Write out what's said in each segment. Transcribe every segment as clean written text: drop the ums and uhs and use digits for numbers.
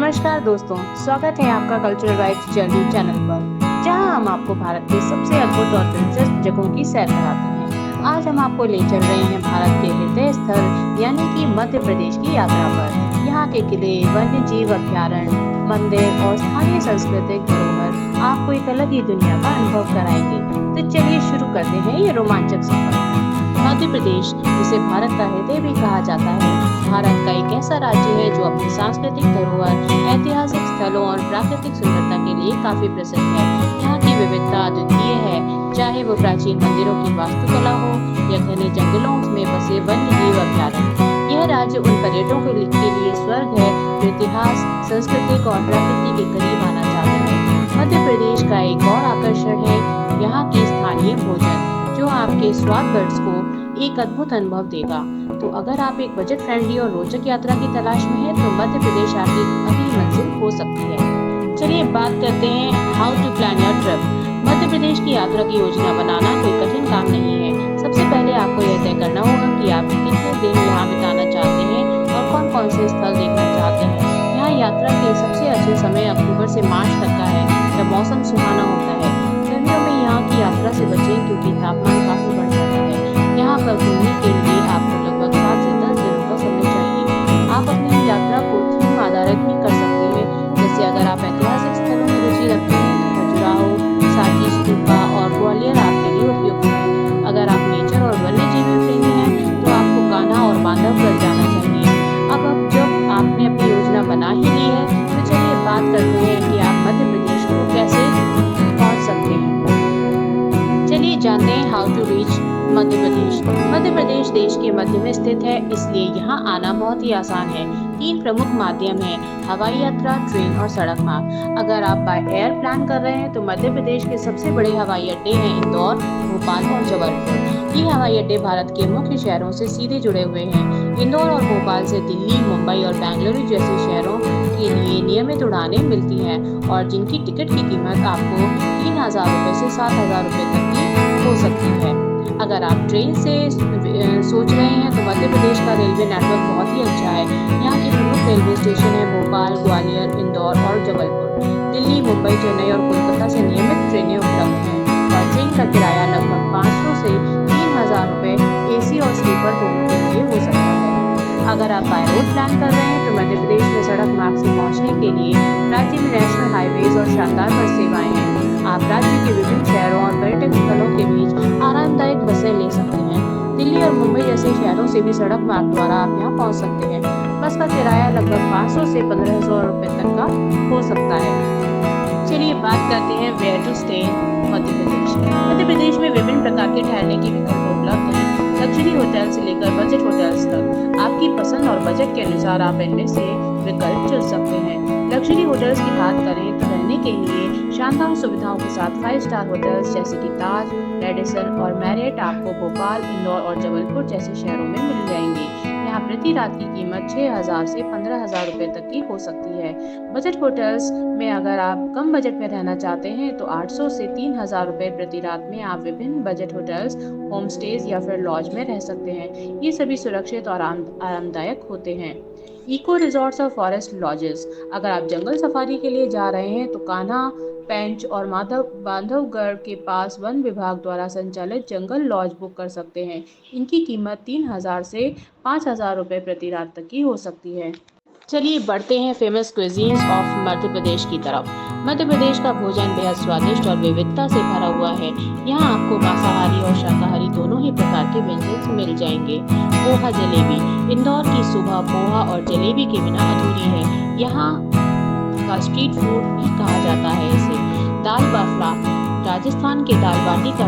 नमस्कार दोस्तों, स्वागत है आपका कल्चरल वाइब्स जर्नी चैनल पर, जहां हम आपको भारत के सबसे अद्भुत और दिलचस्प जगहों की सैर कराते हैं। आज हम आपको ले चल रहे हैं भारत के हृदय स्थल यानी कि मध्य प्रदेश की यात्रा पर। यहाँ के किले, वन्य जीव अभ्यारण्य, मंदिर और स्थानीय सांस्कृतिक धरोहर आपको एक अलग ही दुनिया का अनुभव कराएंगे। तो चलिए शुरू करते हैं ये रोमांचक सफर। मध्य प्रदेश, जिसे भारत का हृदय भी कहा जाता है, भारत का एक ऐसा राज्य है जो अपनी सांस्कृतिक धरोहर, ऐतिहासिक स्थलों और प्राकृतिक सुंदरता के लिए काफी प्रसिद्ध है। यहाँ की विविधता अद्वितीय है, चाहे वो प्राचीन मंदिरों की वास्तुकला हो या घने जंगलों में बसे वन्य जीव अभ्यारण्य। यह राज्य उन पर्यटकों के लिए स्वर्ग है जो इतिहास, सांस्कृतिक और प्रकृति के करीब आना चाहते हैं। मध्य प्रदेश का एक और आकर्षण है यहाँ की स्थानीय भोजन, जो आपके स्वाद बर्ड्स को एक अद्भुत अनुभव देगा। तो अगर आप एक बजट फ्रेंडली और रोचक यात्रा की तलाश में हैं, तो मध्य प्रदेश आपकी अगली मंजिल हो सकती है। चलिए बात करते हैं how to plan your trip. Madhya Pradesh की यात्रा की योजना बनाना कोई कठिन काम नहीं है। सबसे पहले आपको यह तय करना होगा कि आप कितने दिन यहाँ बिताना चाहते हैं और कौन कौन से स्थल देखना चाहते हैं। यहाँ यात्रा के सबसे अच्छे समय अक्टूबर से मार्च तक का है, जब मौसम सुहाना होता है। गर्मियों में यहाँ की यात्रा से बचें क्योंकि तापमान काफी बढ़ जाता है। यहाँ पर घूमने के लिए आपको लगभग 7 से 10 दिन का समय चाहिए। आप अपनी यात्रा को थीम आधारित भी कर सकते हैं, जैसे अगर आप ऐतिहासिक स्थलों में रुचि रखते हैं तो खजुराहो, सांची स्तूपा और ग्वालियर आपके लिए उपयुक्त है। अगर आप नेचर और वन्य जीव प्रेमी हैं तो आपको कान्हा और बांधवगढ़ जाना चाहिए। अब जब आपने अपनी योजना बना ही ली है, तो चलिए बात करते हैं कि आप मध्य प्रदेश को कैसे पहुँच सकते हैं। चलिए जानते हैं how to reach Madhya Pradesh. Madhya Pradesh देश के मध्य में स्थित है, इसलिए यहाँ आना बहुत ही आसान है। 3 प्रमुख माध्यम हैं: हवाई यात्रा, ट्रेन और सड़क मार्ग। अगर आप बाय एयर प्लान कर रहे हैं तो मध्य प्रदेश के सबसे बड़े हवाई अड्डे हैं इंदौर, भोपाल और जबलपुर। ये हवाई अड्डे भारत के मुख्य शहरों से सीधे जुड़े हुए हैं। इंदौर और भोपाल से दिल्ली, मुंबई और बेंगलुरु जैसे शहरों के लिए नियमित उड़ानें मिलती हैं और जिनकी टिकट की कीमत आपको 3,000 रुपए से 7,000 रुपए तक की हो सकती है। अगर आप ट्रेन से सोच रहे हैं तो मध्य प्रदेश का रेलवे नेटवर्क बहुत ही अच्छा है। यहाँ के प्रमुख रेलवे स्टेशन है भोपाल, ग्वालियर, इंदौर और जबलपुर। दिल्ली, मुंबई, चेन्नई और कोलकाता से नियमित ट्रेनें उपलब्ध हैं और ट्रेन का किराया लगभग 500 से 3,000 रुपए AC और स्लीपर दोनों के लिए हो सकता है। अगर आप बाय रोड प्लान कर रहे हैं तो मध्य प्रदेश में सड़क मार्ग से पहुंचने के लिए राज्य में नेशनल हाईवेज और शानदार बस सेवाएं हैं। आप राज्य के विभिन्न शहरों और पर्यटक स्थलों के बीच आरामदायक बसें ले सकते हैं। दिल्ली और मुंबई जैसे शहरों से भी सड़क मार्ग द्वारा आप यहाँ पहुँच सकते हैं। बस का किराया लगभग 500 से 1,500 रुपए तक का हो सकता है। चलिए बात करते हैं where to stay Madhya Pradesh. Madhya Pradesh में विभिन्न प्रकार के ठहरने के विकल्प उपलब्ध हैं, लग्जरी होटल से लेकर बजट होटल्स तक। आपकी पसंद और बजट के अनुसार आप इनमें से विकल्प चुन सकते हैं। लग्जरी होटल्स की बात करें तो रहने के लिए शानदार सुविधाओं के साथ 5 स्टार होटल्स जैसे कि ताज, रेडिसन और मैरियट आपको भोपाल, इंदौर और जबलपुर जैसे शहरों में मिल जाएंगे। यहाँ प्रति रात की कीमत 6,000 से 15,000 रुपए तक की हो सकती है। बजट होटल्स में अगर आप कम बजट में रहना चाहते हैं तो 800 से 3,000 रुपए प्रति रात में आप विभिन्न बजट होटल्स, होम स्टेज या फिर लॉज में रह सकते हैं। ये सभी सुरक्षित और आरामदायक होते हैं। इको रिजॉर्ट्स और फॉरेस्ट लॉजेस। अगर आप जंगल सफारी के लिए जा रहे हैं तो कान्हा, पेंच और बांधवगढ़ के पास वन विभाग द्वारा संचालित जंगल लॉज बुक कर सकते हैं। इनकी कीमत 3,000 से 5,000 रुपए प्रति रात तक की हो सकती है। चलिए बढ़ते हैं फेमस क्विजीन्स ऑफ मध्य प्रदेश की तरफ। मध्य प्रदेश का भोजन बेहद स्वादिष्ट और विविधता से भरा हुआ है। यहाँ आपको मांसाहारी और शाकाहारी दोनों ही प्रकार के व्यंजन मिल जाएंगे। पोहा जलेबी। इंदौर की सुबह पोहा और जलेबी के बिना अधूरी है। यहाँ का स्ट्रीट फूड भी कहा जाता है इसे। दाल बाफला। राजस्थान के दाल बाटी का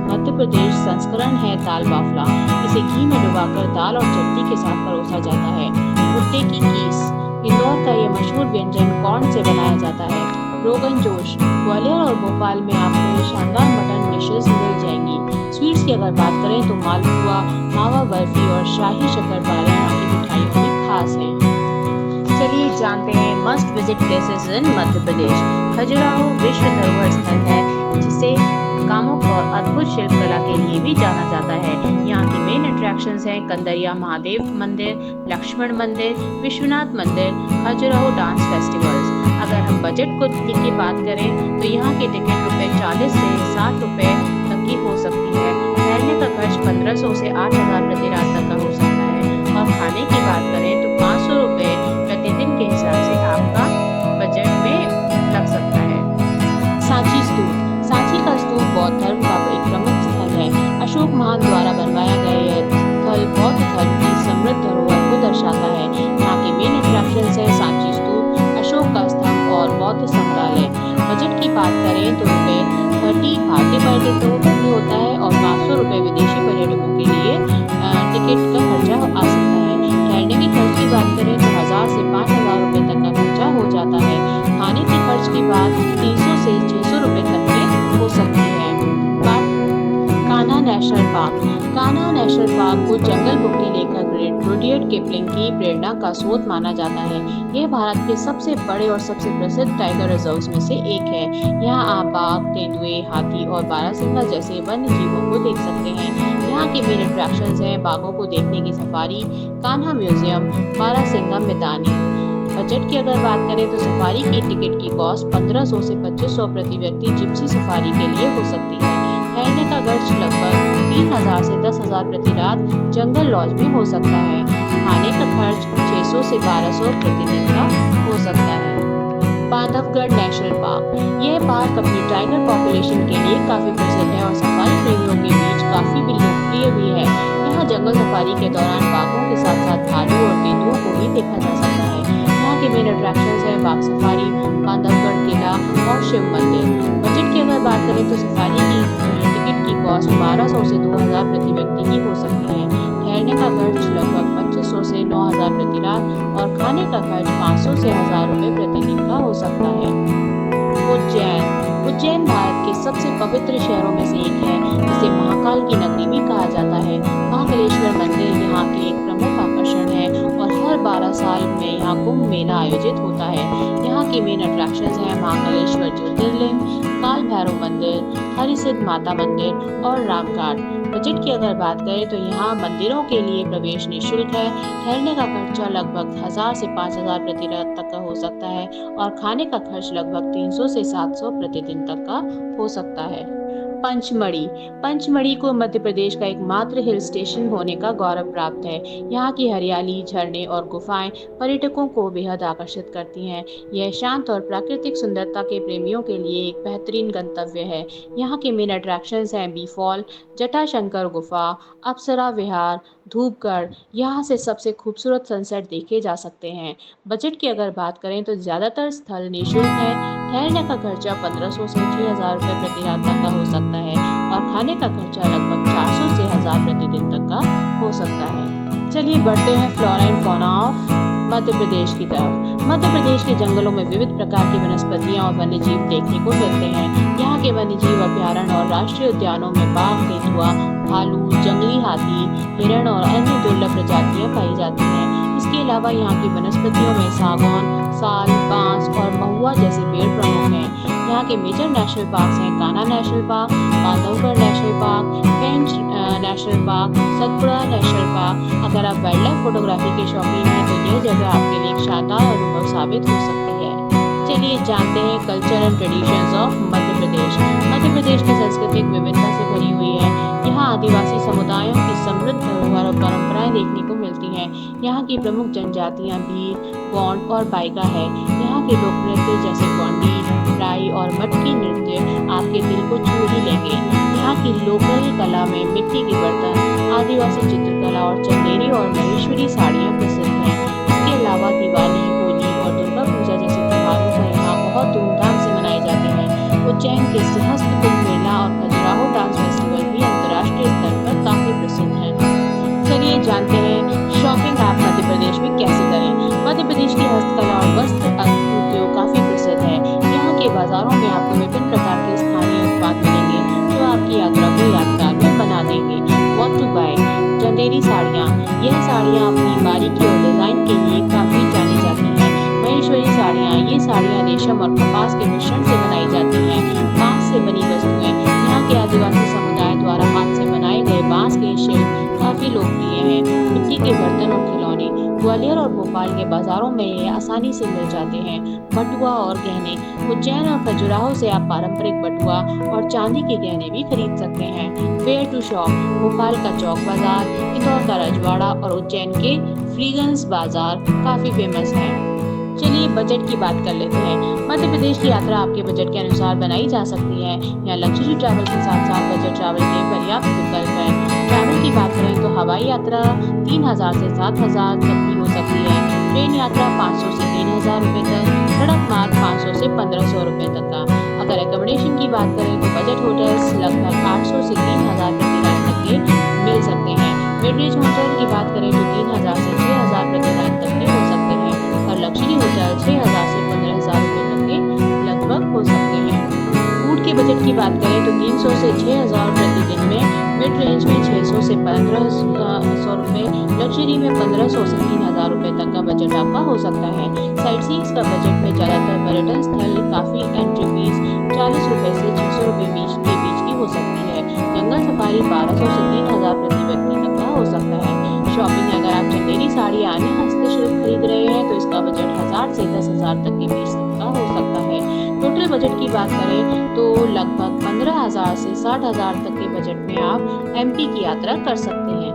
मध्य प्रदेश संस्करण है दाल बाफला। इसे घी में डुबाकर दाल और चटनी के साथ परोसा जाता है। भुट्टे की कीस। इंदौर का यह मशहूर व्यंजन कॉर्न से बनाया जाता है। रोगन जोश। ग्वालियर और भोपाल में आपको शानदार मटन डिशेस मिल जाएंगी। स्वीट्स की अगर बात करें तो मालपुआ, मावा बर्फी और शाही शक्करपारे यहाँ की मिठाइयों में खास हैं। चलिए जानते हैं must visit places in Madhya Pradesh. Khajuraho विश्व धरोहर स्थल है, जिसे कामुक और अद्भुत शिल्पकला के लिए भी जाना जाता है। यहाँ की मेन अट्रैक्शंस हैं कंदरिया महादेव मंदिर, लक्ष्मण मंदिर, विश्वनाथ मंदिर, खजुराहो डांस फेस्टिवल्स। अगर हम बजट को की बात करें तो यहाँ की टिकट ₹40 से ₹60 तक की हो सकती है। रहने का खर्च 1500 से 8000 प्रति रात तक का हो सकता है। और खाने की बात करें तो ₹500 प्रतिदिन के हिसाब से आपका बजट में लग सकता है। सांची स्तूप। सांची का स्तूप बौद्ध धर्म का एक प्रमुख स्थल है। अशोक महान द्वारा बनवाया गया यह स्थल बौद्ध धर्म की समृद्ध धरोहर को दर्शाता है। यहाँ के मेन अट्रैक्शंस है सांची स्तूप, अशोक का स्तंभ और बौद्ध संग्रहालय। बजट की बात करें तो ₹30 भारतीय पर्यटकों के लिए होता है और ₹500 विदेशी पर्यटकों के लिए टिकट का खर्चा आ सकता है। ठहरने के खर्च की बात करें तो 1000 से 5000 रुपये तक का खर्चा हो जाता है। खाने के खर्च की बात 300 से 600 रुपये तक में हो सकती है। Kanha national park. Kanha national park को जंगल बुक के लेखक रुडयार्ड किपलिंग की प्रेरणा का स्रोत माना जाता है। यह भारत के सबसे बड़े और सबसे प्रसिद्ध टाइगर रिजर्व्स में से एक है। यहाँ आप बाघ, तेंदुए, हाथी और बारहसिंगा जैसे वन्य जीवों को देख सकते हैं। यहाँ के मेन अट्रैक्शंस हैं बाघों को देखने की सफारी, कान्हा म्यूजियम, बारहसिंगा मैदानी। बजट की अगर बात करें तो सफारी की टिकट की कॉस्ट 1500 से 2500 प्रति व्यक्ति जिप्सी सफारी के लिए हो सकती है। ठहरने का खर्च लगभग 3000 से 10,000 प्रति रात जंगल लॉज में हो सकता है। खाने का खर्च 600 से 1200 प्रतिदिन का हो सकता है। Bandhavgarh national park. यह पार्क अपनी टाइगर पॉपुलेशन के लिए काफी प्रसिद्ध है और सफारी प्रेमियों के बीच काफी लोकप्रिय भी है। यहाँ जंगल सफारी के दौरान बाघों के साथ साथ भालू और तेंदुओं को भी देखा जा सकता है। यहाँ के मेन अट्रैक्शंस है बाघ सफारी, बांधवगढ़ किला और शिव मंदिर। बजट की अगर बात करें तो सफारी की टिकट की कॉस्ट 1200 से 2000 प्रति व्यक्ति की हो सकती है। ठहरने का खर्च लगभग 2500 से 9000 प्रति रात और खाने का खर्च 500 से 1000 रुपये प्रतिदिन का हो सकता है। उज्जैन। उज्जैन भारत के सबसे पवित्र शहरों में से एक है, जिसे महाकाल की नगरी भी कहा जाता है। महाकालेश्वर मंदिर यहाँ के एक प्रमुख आकर्षण है और हर 12 साल में यहाँ कुंभ मेला आयोजित होता है। यहाँ की मेन अट्रैक्शंस हैं महाकालेश्वर ज्योतिर्लिंग, काल भैरव मंदिर, हरिसिद्ध माता मंदिर और रामघाट। बजट की अगर बात करें तो यहाँ मंदिरों के लिए प्रवेश निःशुल्क है। ठहरने का खर्चा लगभग 1000 से 5000 प्रति रात तक का हो सकता है और खाने का खर्च लगभग 300 से 700 प्रतिदिन तक का हो सकता है। पंचमढ़ी। पंचमढ़ी को मध्य प्रदेश का एकमात्र हिल स्टेशन होने का गौरव प्राप्त है। यहाँ की हरियाली, झरने और गुफाएं पर्यटकों को बेहद आकर्षित करती हैं। यह शांत और प्राकृतिक सुंदरता के प्रेमियों के लिए एक बेहतरीन गंतव्य है। यहाँ के मेन अट्रैक्शंस हैं बी फॉल, जटाशंकर गुफा, अप्सरा विहार, धूपगढ़। यहाँ से सबसे खूबसूरत सनसेट देखे जा सकते हैं। बजट की अगर बात करें तो ज़्यादातर स्थल निःशुल्क है। ठहरने का खर्चा 1500 से 6000 रुपये प्रति रात तक का हो सकता है और खाने का खर्चा लगभग 400 से 1000 प्रतिदिन तक का हो सकता है। चलिए बढ़ते हैं फ्लोरा एंड फौना ऑफ मध्य प्रदेश की तरफ। मध्य प्रदेश के जंगलों में विविध प्रकार की वनस्पतियां और वन्यजीव देखने को मिलते हैं। यहाँ के वन्यजीव अभ्यारण्य और राष्ट्रीय उद्यानों में बाघ, तेंदुआ, भालू, जंगली हाथी, हिरण और अन्य दुर्लभ प्रजातियां पाई जाती हैं। इसके अलावा यहाँ की वनस्पतियों में सागौन, साल, बांस और महुआ जैसे पेड़ प्रमुख हैं। यहाँ के मेजर नेशनल पार्क हैं Kanha national park, Bandhavgarh national park, Pench national park, Satpura national park. अगर आप वाइल्ड लाइफ फोटोग्राफी के शौकीन हैं तो यह जगह आपके लिए एक शानदार अनुभव साबित हो सकती है। चलिए जानते हैं culture and traditions of Madhya Pradesh. मध्य प्रदेश की सांस्कृतिक विविधता से भरी हुई है। यहाँ आदिवासी समुदायों की समृद्ध धरोहर और परंपराएं देखने को मिलती हैं। यहाँ की प्रमुख जनजातियाँ भील, गोंड और बाइगा है। यहाँ के लोक नृत्य जैसे गोंडी, राई और मटकी नृत्य आपके दिल को छू ही लेंगे। यहाँ की लोकल कला में मिट्टी के बर्तन, आदिवासी चित्रकला और चंदेरी और महेश्वरी साड़ियाँ प्रसिद्ध हैं। इसके अलावा दिवाली, होली और दुर्गा पूजा जैसे त्योहारों को यहाँ बहुत धूमधाम से मनाए जाते हैं। उज्जैन के सिंहस्थ कुंभ मेला और खजुराहो डांस फेस्टिवल भी अंतर्राष्ट्रीय स्तर पर काफी प्रसिद्ध हैं। चलिए जानते हैं शॉपिंग आप मध्य प्रदेश में कैसे करें। मध्य प्रदेश की हस्तकला और वस्त्र उद्योग काफी प्रसिद्ध है। यहाँ के बाजारों में आपको विभिन्न प्रकार के स्थानीय उत्पाद मिलेंगे जो आपकी यात्रा को यादगार में बना देंगे। What to bye. चंदेरी साड़ियाँ। यह साड़ियाँ अपनी बारीकी और डिजाइन के लिए काफी जानी जाती हैं। महेश्वरी साड़ियाँ। ये साड़ियाँ रेशम और कपास के मिश्रण से बनाई जाती हैं। बांस से बनी वस्तुएं। यहाँ के शिल्प काफ़ी लोकप्रिय हैं। मिट्टी के बर्तन और खिलौने ग्वालियर और भोपाल के बाजारों में ये आसानी से मिल जाते हैं। बटुआ और गहने उज्जैन और खजुराहो से आप पारंपरिक बटुआ और चांदी के गहने भी खरीद सकते हैं। वेयर टू शॉप भोपाल का चौक बाजार, इंदौर का रजवाड़ा और उज्जैन के फ्रीगंस बाजार काफ़ी फेमस हैं। चलिए बजट की बात कर लेते हैं। मध्य प्रदेश की यात्रा आपके बजट के अनुसार बनाई जा सकती है। यहाँ लग्जरी ट्रैवल के साथ साथ बजट ट्रैवल के पर्याप्त विकल्प हैं। ट्रैवल की बात करें तो हवाई यात्रा 3,000 से 7,000 तक की हो सकती है। ट्रेन यात्रा 500 से 3,000 रुपये तक, सड़क मार्ग 500 से 1,500 रुपये तक का। अगर एकोमोडेशन की बात करें तो बजट होटल्स लगभग 800 से 3,000 प्रति रात तक के मिल सकते हैं। मिड रेंज होटल की बात करें तो 3,000 से 6,000 प्रति रात तक के हो सकते हैं और लग्जरी होटल 6,000 से 15,000 रुपये तक के लगभग हो सकते हैं। फूड के बजट की बात करें तो 300 से 6,000 प्रति दिन में, मिड रेंज में 600 से 1,500 रुपये, लग्जरी में 1,500 से 3,000 रुपये तक का बजट आपका हो सकता है। साइट सीइंग्स का बजट में ज़्यादातर पर्यटन स्थल काफ़ी एंट्री फीस 40 रुपये से 600 रुपये के बीच की हो सकती है। जंगल सफारी 1,200 से 3,000 प्रति व्यक्ति तक का हो सकता है। शॉपिंग अगर आप चंदेरी साड़ी या अन्य हस्तशिल्प खरीद रहे हैं तो इसका बजट 1,000 से 10,000 तक के बीच का हो सकता है। टोटल बजट की बात करें तो लगभग 15,000 से 60,000 तक के बजट में आप एमपी की यात्रा कर सकते हैं।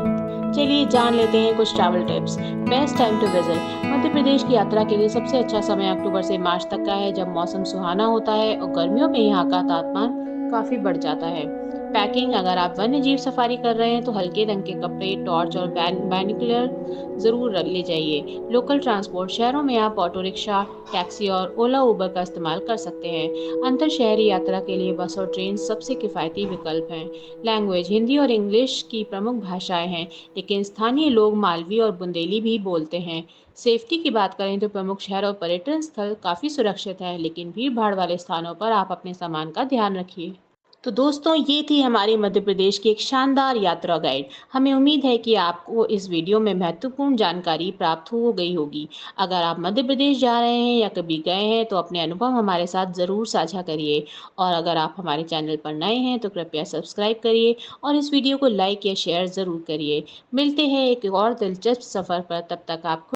चलिए जान लेते हैं कुछ travel tips. Best time to visit Madhya Pradesh की यात्रा के लिए सबसे अच्छा समय अक्टूबर से मार्च तक का है, जब मौसम सुहाना होता है और गर्मियों में यहाँ का तापमान काफ़ी बढ़ जाता है। पैकिंग अगर आप वन्य जीव सफारी कर रहे हैं तो हल्के रंग के कपड़े, टॉर्च और बाइनोकुलर ज़रूर रख ले जाइए। लोकल ट्रांसपोर्ट शहरों में आप ऑटो रिक्शा, टैक्सी और ओला उबर का इस्तेमाल कर सकते हैं। अंतर शहरी यात्रा के लिए बस और ट्रेन सबसे किफ़ायती विकल्प हैं। लैंग्वेज हिंदी और इंग्लिश की प्रमुख भाषाएं हैं, लेकिन स्थानीय लोग मालवी और बुंदेली भी बोलते हैं। सेफ्टी की बात करें तो प्रमुख शहर और पर्यटन स्थल काफ़ी सुरक्षित हैं, लेकिन भीड़ भाड़ वाले स्थानों पर आप अपने सामान का ध्यान रखिए। तो दोस्तों ये थी हमारी मध्य प्रदेश की एक शानदार यात्रा गाइड। हमें उम्मीद है कि आपको इस वीडियो में महत्वपूर्ण जानकारी प्राप्त हो गई होगी। अगर आप मध्य प्रदेश जा रहे हैं या कभी गए हैं तो अपने अनुभव हमारे साथ ज़रूर साझा करिए। और अगर आप हमारे चैनल पर नए हैं तो कृपया सब्सक्राइब करिए और इस वीडियो को लाइक या शेयर ज़रूर करिए। मिलते हैं एक और दिलचस्प सफ़र पर, तब तक आप